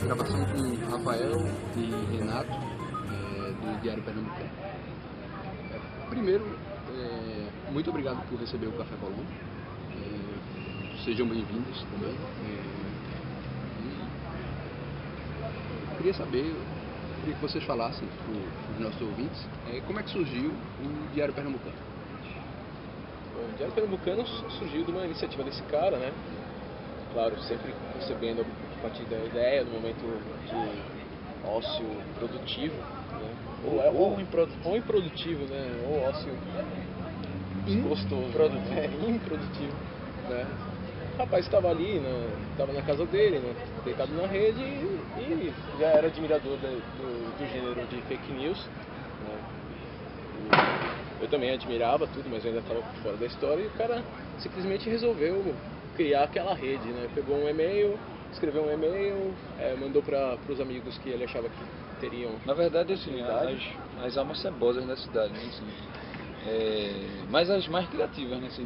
gravação com Rafael e Renato, do Diário Pernambucano. Primeiro, muito obrigado por receber o Café Colombo. Sejam bem-vindos também. Queria que vocês falassem para os nossos ouvintes como é que surgiu o Diário Pernambucano. Bom, o Diário Pernambucano surgiu de uma iniciativa desse cara, né? Claro, sempre concebendo a partir da ideia, no momento de ócio produtivo, né? Ou improdutivo, né? Ou ócio gostoso, improdutivo, né? O rapaz estava ali, estava na casa dele, né? Deitado na rede e já era admirador do gênero de fake news, né? Eu também admirava tudo, mas eu ainda estava por fora da história, e o cara simplesmente resolveu criar aquela rede, né? Pegou um e-mail, escreveu um e-mail, mandou para os amigos que ele achava que teriam... Na verdade, assim, as almas cebosas da cidade, né? Assim, mas as mais criativas, né? Assim,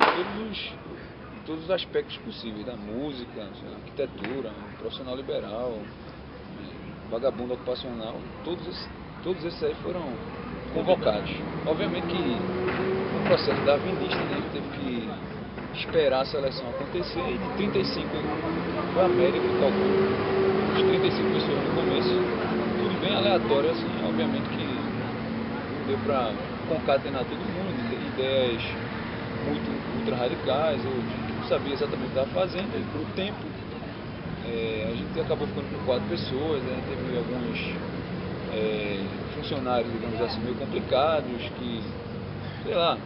todos os aspectos possíveis, da música, arquitetura, profissional liberal, vagabundo ocupacional, todos esses aí foram convocados. Obviamente que no processo darwinista, né, ele teve que esperar a seleção acontecer, e de 35 foi a média que calculou. Os 35 pessoas no começo, tudo bem aleatório, assim, obviamente que não deu para concatenar todo mundo, ideias muito ultra radicais, ou que não sabia exatamente o que estava fazendo, e por tempo a gente acabou ficando com 4 pessoas, né, teve alguns funcionários, digamos assim, meio complicados, que, sei lá,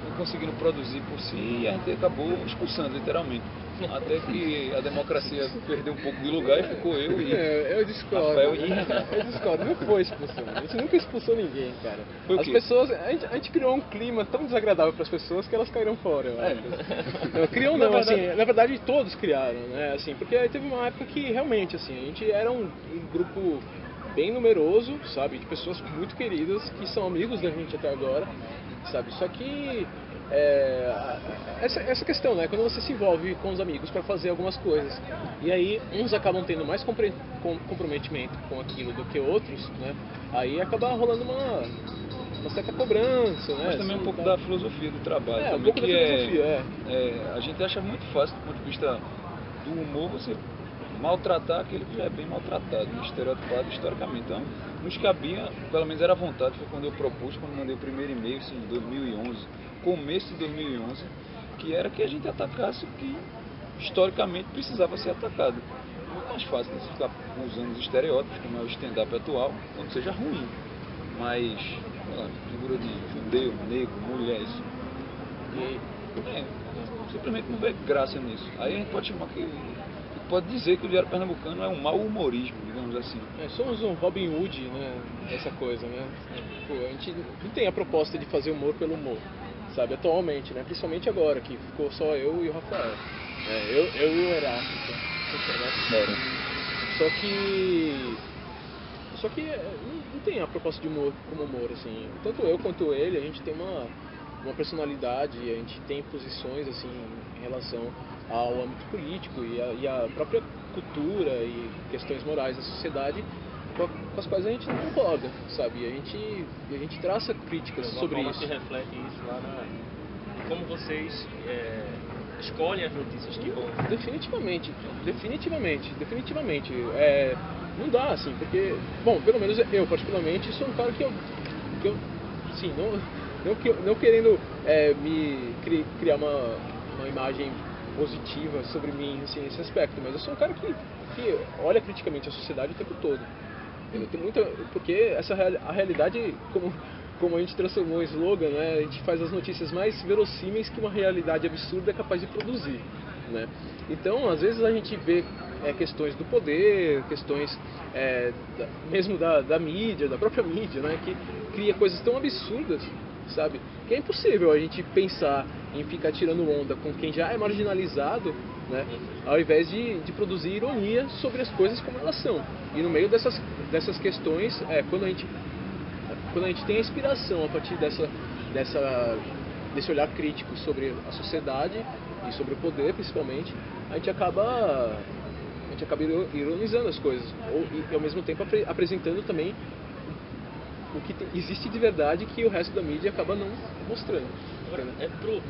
não conseguiram produzir por si, e a gente acabou expulsando, literalmente. Até que a democracia perdeu um pouco de lugar e ficou eu e eu discordo. Rafael e Renato. Eu discordo, não foi expulsão. A gente nunca expulsou ninguém, cara. Foi o as quê? pessoas, a gente criou um clima tão desagradável para as pessoas que elas caíram fora, eu acho. Não, criou não, assim, na verdade todos criaram, né? Assim, porque teve uma época que realmente, assim, a gente era um grupo bem numeroso, sabe, de pessoas muito queridas que são amigos da gente até agora, sabe. Só que essa questão, né, quando você se envolve com os amigos para fazer algumas coisas, e aí uns acabam tendo mais comprometimento com aquilo do que outros, né, aí acaba rolando uma certa cobrança, né. Mas também assim, um pouco da filosofia do trabalho, também, um pouco da filosofia, a gente acha muito fácil, do ponto de vista do humor, você maltratar aquele que já é bem maltratado, estereotipado historicamente. Então, nos cabia, pelo menos era a vontade, foi quando eu propus, quando mandei o primeiro e-mail, assim, em 2011, começo de 2011, que era que a gente atacasse o que historicamente precisava ser atacado. Muito mais fácil, né, você ficar usando os estereótipos, como é o stand-up atual, quando seja ruim, mas, sei lá, figura de judeu, negro, mulher, isso. Simplesmente não vê graça nisso. Aí a gente pode chamar pode dizer que o Diário Pernambucano é um mau humorismo, digamos assim. Somos um Robin Hood, né, essa coisa, né. Pô, a gente não tem a proposta de fazer humor pelo humor, sabe, atualmente, né, principalmente agora, que ficou só eu e o Rafael. Eu e o Heráclito. Só que não tem a proposta de humor como humor, assim. Tanto eu quanto ele, a gente tem uma personalidade, a gente tem posições, assim, em relação ao âmbito político e a própria cultura e questões morais da sociedade com as quais a gente não concorda, sabe? E a gente traça críticas sobre isso. Como se reflete isso lá em como vocês escolhem as notícias que vão... Definitivamente. Não dá, assim, porque, bom, pelo menos eu particularmente sou um cara que eu assim, não querendo me criar uma imagem positiva sobre mim, assim, nesse aspecto, mas eu sou um cara que olha criticamente a sociedade o tempo todo. Tem muita, porque a realidade, como a gente transformou o slogan, né, a gente faz as notícias mais verossímeis que uma realidade absurda é capaz de produzir, né? Então, às vezes a gente vê questões do poder, questões mesmo da mídia, da própria mídia, né, que cria coisas tão absurdas, sabe, que é impossível a gente pensar em ficar tirando onda com quem já é marginalizado, né, ao invés de produzir ironia sobre as coisas como elas são. E no meio dessas questões, quando a gente tem a inspiração a partir desse olhar crítico sobre a sociedade e sobre o poder, principalmente, a gente acaba gente acaba ironizando as coisas, e ao mesmo tempo apresentando também o que existe de verdade que o resto da mídia acaba não mostrando. Agora,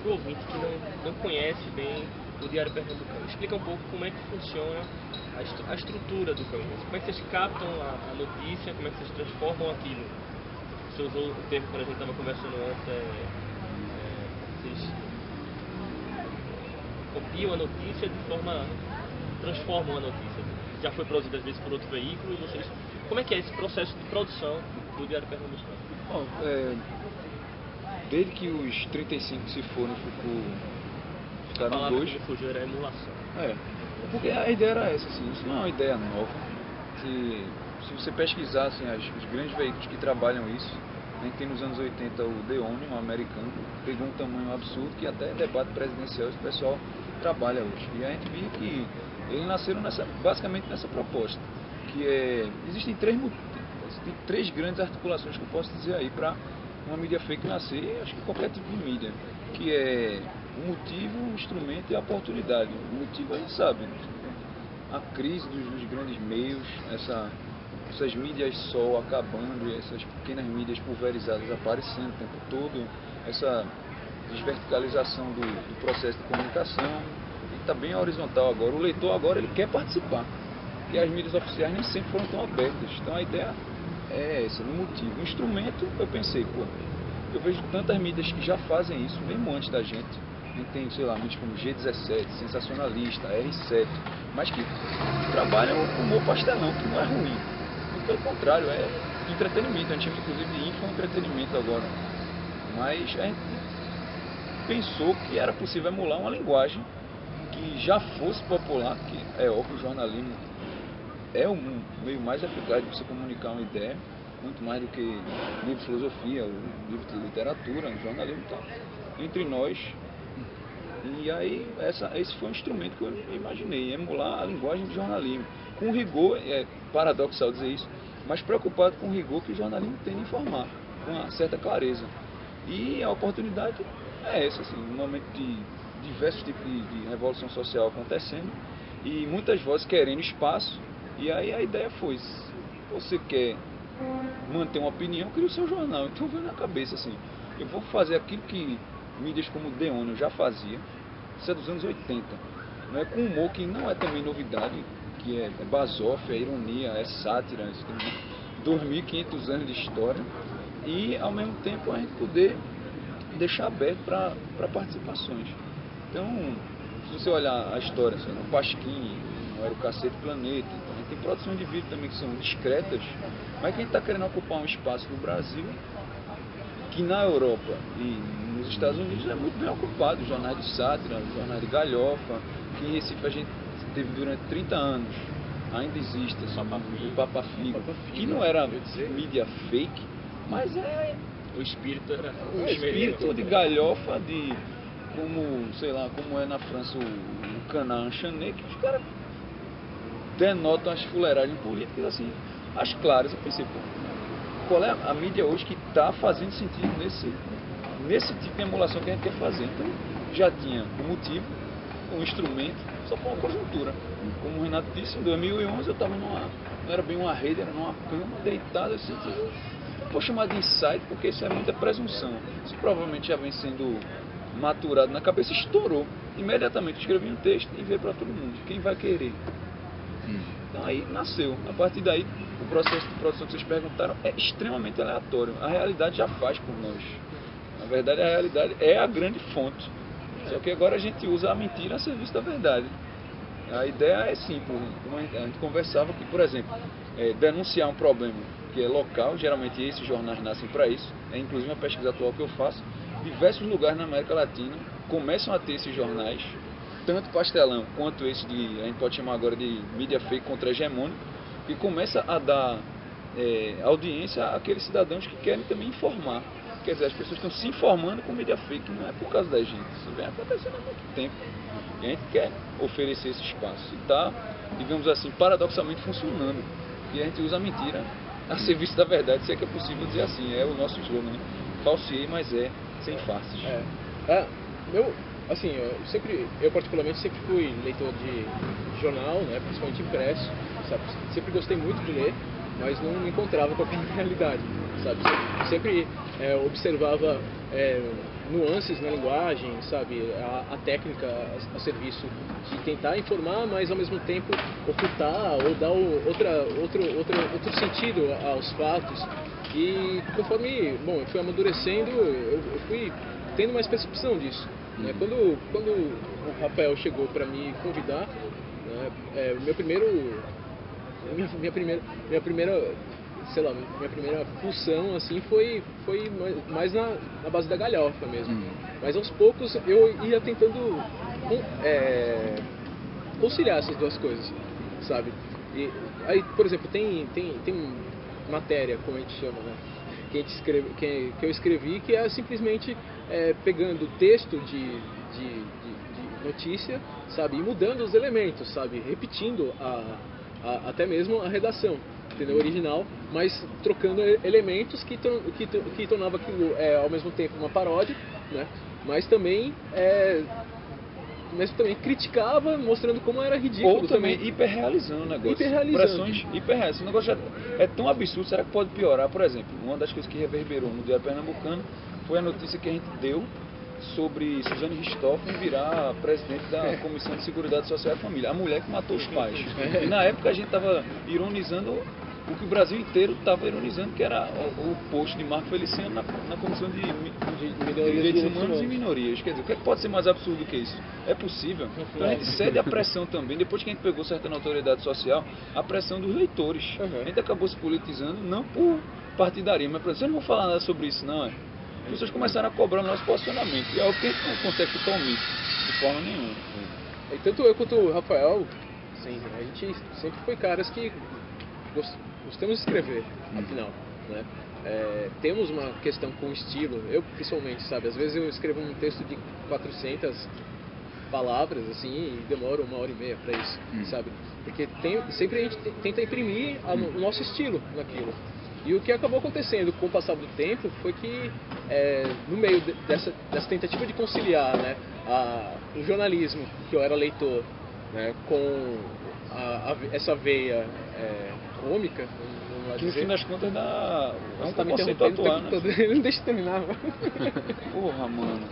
pro ouvinte que não conhece bem o Diário Pernambucano, explica um pouco como é que funciona a estrutura do programa. Como é que vocês captam a notícia, como é que vocês transformam aquilo? Você usou o termo quando a gente estava conversando antes, vocês copiam a notícia de forma... transformam a notícia. Já foi produzida às vezes por outro veículo, e vocês... Como é que é esse processo de produção do Diário Pernambucano? Bom, desde que os 35 se foram, ficaram dois. Que fugiu era a emulação. Porque a ideia era essa, assim, isso não é uma ideia nova. Se você pesquisar assim, os grandes veículos que trabalham isso, a gente tem nos anos 80 o The Onion, um americano, pegou um tamanho absurdo que até debate presidencial esse pessoal trabalha hoje. E a gente via que eles nasceram basicamente nessa proposta, que existem três grandes articulações que eu posso dizer aí para uma mídia fake nascer, acho que qualquer tipo de mídia, que é o motivo, o instrumento e a oportunidade. O motivo a gente sabe, a crise dos grandes meios, essas mídias só acabando e essas pequenas mídias pulverizadas aparecendo o tempo todo, essa desverticalização do processo de comunicação, está bem horizontal agora. O leitor agora ele quer participar, e as mídias oficiais nem sempre foram tão abertas. Então a ideia é essa, no motivo. O instrumento, eu pensei, eu vejo tantas mídias que já fazem isso, mesmo antes da gente. A gente tem, sei lá, mídias como G17, Sensacionalista, R7, mas que trabalham com humor pastelão, que não é ruim. Muito pelo contrário, é entretenimento. A gente chama inclusive de infoentretenimento agora. Mas a gente pensou que era possível emular uma linguagem que já fosse popular, que é óbvio, o jornalismo é o meio mais eficaz de você comunicar uma ideia, muito mais do que livro de filosofia, o livro de literatura. O jornalismo está entre nós. E aí esse foi um instrumento que eu imaginei, emular a linguagem do jornalismo, com rigor, é paradoxal dizer isso, mas preocupado com o rigor que o jornalismo tem de informar, com uma certa clareza. E a oportunidade é essa, assim, um momento de diversos tipos de revolução social acontecendo e muitas vozes querendo espaço. E aí a ideia foi, se você quer manter uma opinião, cria o seu jornal. Então veio na cabeça assim, eu vou fazer aquilo que mídias como o The Onion já fazia, isso é dos anos 80, não é, com humor que não é também novidade, que é basófia, é ironia, é sátira, isso tem 2.500 anos de história, e ao mesmo tempo a gente poder deixar aberto para participações. Então, se você olhar a história, assim, no Pasquim, não era o Cacete Planeta, então a gente tem produções de vídeo também que são discretas, mas quem está querendo ocupar um espaço no Brasil, que na Europa e nos Estados Unidos é muito bem ocupado, jornais de sátira, jornais de galhofa, que em Recife a gente teve durante 30 anos, ainda existe, assim, o Papa Figo, que não era mídia fake, mas o espírito era um espírito de galhofa, de como, sei lá, como é na França o Canard Enchaîné, que os caras denotam as fuleiragens políticas assim, as claras. Eu pensei, qual é a mídia hoje que está fazendo sentido nesse tipo de emulação que a gente quer fazer? Então já tinha o motivo, o instrumento, só foi uma conjuntura. Como o Renato disse, em 2011 eu estava não era bem uma rede, era numa cama, deitado assim, não vou chamar de insight porque isso é muita presunção. Isso provavelmente já vem sendo maturado na cabeça, estourou. Imediatamente escrevi um texto e veio para todo mundo. Quem vai querer? Então aí nasceu. A partir daí, o processo de produção que vocês perguntaram é extremamente aleatório. A realidade já faz por nós. Na verdade, a realidade é a grande fonte. Só que agora a gente usa a mentira a serviço da verdade. A ideia é simples. Como a gente conversava que, por exemplo, denunciar um problema que é local, geralmente esses jornais nascem para isso. É inclusive uma pesquisa atual que eu faço. Diversos lugares na América Latina começam a ter esses jornais, tanto pastelão quanto esse de, a gente pode chamar agora de mídia fake contra-hegemônico, que começa a dar audiência àqueles cidadãos que querem também informar. Quer dizer, as pessoas estão se informando com mídia fake, não é por causa da gente, isso vem acontecendo há muito tempo. E a gente quer oferecer esse espaço. E está, digamos assim, paradoxalmente funcionando. E a gente usa a mentira a serviço da verdade, se é que é possível dizer assim, é o nosso slogan, né? Falseei, mas sem faces. assim, eu particularmente sempre fui leitor de jornal, né, principalmente impresso, sabe? Sempre gostei muito de ler, mas não me encontrava com aquela realidade, sabe? Sempre observava nuances na linguagem, sabe? A técnica a serviço de tentar informar, mas ao mesmo tempo ocultar ou dar outro sentido aos fatos. E conforme, bom, eu fui amadurecendo, eu fui tendo mais percepção disso. Né? Quando o Rafael chegou para me convidar, né, minha primeira função assim foi mais na base da galhofa mesmo. Mas aos poucos eu ia tentando conciliar essas duas coisas, sabe? E aí, por exemplo, tem matéria, como a gente chama, né? Que eu escrevi, que é simplesmente pegando texto de notícia, sabe, e mudando os elementos, sabe, repetindo até mesmo a redação, entendeu? Original, mas trocando elementos que tornava aquilo ao mesmo tempo uma paródia, né? Mas também criticava, mostrando como era ridículo. Ou também hiperrealizando o negócio. Pressões hiperreais. O negócio já é tão absurdo, será que pode piorar? Por exemplo, uma das coisas que reverberou no Diário Pernambucano foi a notícia que a gente deu sobre Suzane Richthofen virar presidente da Comissão de Seguridade Social e Família. A mulher que matou os pais. E na época a gente estava ironizando o que o Brasil inteiro estava ironizando, que era o post de Marco Feliciano na Comissão de Direitos Humanos e Minorias. Quer dizer, o que pode ser mais absurdo que isso? É possível. Então a gente cede à pressão também, depois que a gente pegou certa notoriedade social, a pressão dos leitores. A gente acabou se politizando, não por partidarismo, mas por exemplo, eu não vou falar nada sobre isso não, As pessoas começaram a cobrar o nosso posicionamento, e é algo que a gente não consegue chutar um mito, de forma nenhuma. E tanto eu quanto o Rafael, sim, a gente sempre foi caras que gostamos de escrever, afinal, né? Temos uma questão com estilo, eu principalmente, sabe? Às vezes eu escrevo um texto de 400 palavras, assim, e demoro 1h30 para isso, sabe? Porque sempre a gente tenta imprimir o nosso estilo naquilo. E o que acabou acontecendo com o passar do tempo foi que, no meio dessa tentativa de conciliar, né, o jornalismo, que eu era leitor, né, com essa veia cômica, que no fim das contas dá um tá me conceito interrompendo atual, o tempo todo. Não deixa eu terminar. Porra, mano.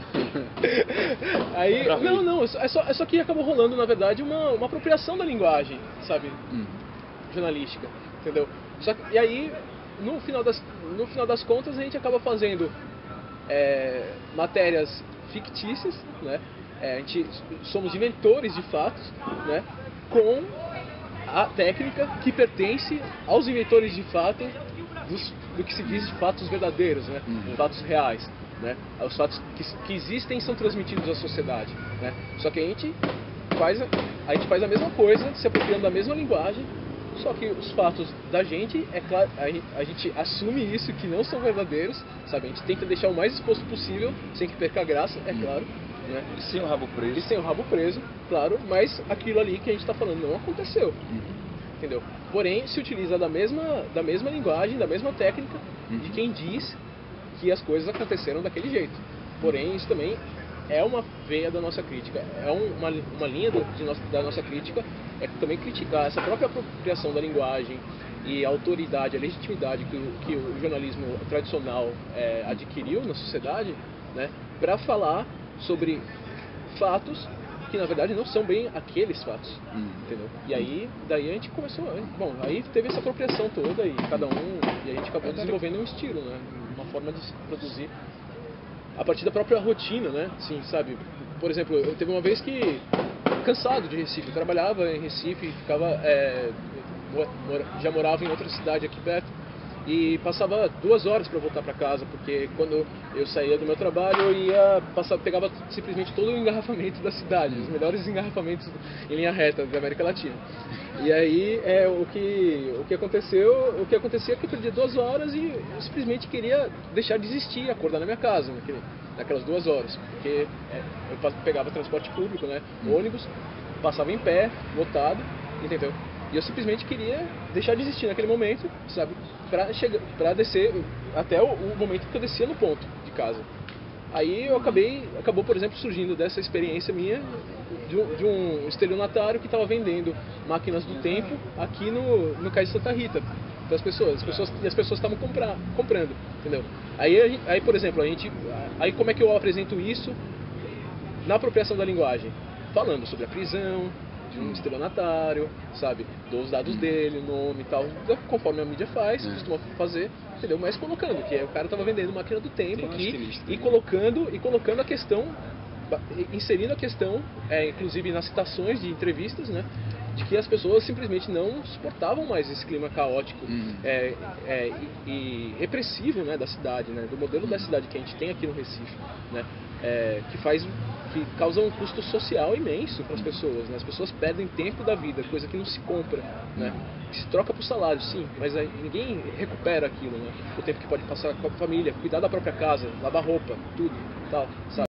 Aí, não, é só que acabou rolando, na verdade, uma apropriação da linguagem, sabe, jornalística, entendeu? E aí, no final das contas, a gente acaba fazendo matérias fictícias, né? A gente somos inventores de fatos, né? Com a técnica que pertence aos inventores de fato do que se diz de fatos verdadeiros, né? Fatos reais, né? Os fatos que existem são transmitidos à sociedade, né? Só que a gente faz a mesma coisa, se apropriando da mesma linguagem, só que os fatos da gente, é claro, a gente assume isso, que não são verdadeiros, sabe? A gente tenta deixar o mais exposto possível, sem que perca a graça, é claro, né? E sem o rabo preso. E sem o rabo preso, claro, mas aquilo ali que a gente está falando não aconteceu, entendeu? Porém, se utiliza da mesma linguagem, da mesma técnica de quem diz que as coisas aconteceram daquele jeito. Porém, isso também é uma veia da nossa crítica, é uma linha da nossa crítica, é também criticar essa própria apropriação da linguagem e a autoridade, a legitimidade que o jornalismo tradicional adquiriu na sociedade, né, para falar sobre fatos que na verdade não são bem aqueles fatos, entendeu? E aí, daí a gente começou, bom, aí teve essa apropriação toda e a gente acabou desenvolvendo um estilo, né, uma forma de se produzir a partir da própria rotina, né? Assim, sabe? Por exemplo, eu teve uma vez que, cansado de Recife, eu trabalhava em Recife, já morava em outra cidade aqui perto e passava 2 horas para voltar para casa, porque quando eu saía do meu trabalho eu pegava simplesmente todo o engarrafamento da cidade, os melhores engarrafamentos em linha reta da América Latina. E aí o que acontecia é que eu perdia 2 horas e eu simplesmente queria deixar de existir, acordar na minha casa naquelas 2 horas, porque eu pegava transporte público, né, ônibus, passava em pé, lotado, entendeu? E eu simplesmente queria deixar de existir naquele momento, sabe, para descer até o momento que eu descia no ponto de casa. Aí acabou, por exemplo, surgindo dessa experiência minha de um estelionatário que estava vendendo máquinas do tempo aqui no Cais de Santa Rita. Então as pessoas estavam comprando, entendeu? Aí, por exemplo, aí como é que eu apresento isso na apropriação da linguagem? Falando sobre a prisão de um estelionatário, sabe? Dos dados dele, o nome e tal, conforme a mídia faz, costuma fazer, entendeu? Mas colocando que o cara estava vendendo máquina do tempo aqui e colocando a questão, inserindo a questão, inclusive nas citações de entrevistas, né? De que as pessoas simplesmente não suportavam mais esse clima caótico e repressivo, né, da cidade, né, do modelo da cidade que a gente tem aqui no Recife, né, que causa um custo social imenso para as pessoas, né? As pessoas perdem tempo da vida, coisa que não se compra, né? Que se troca por salário, sim, mas aí ninguém recupera aquilo, né? O tempo que pode passar com a família, cuidar da própria casa, lavar roupa, tudo, tal, sabe?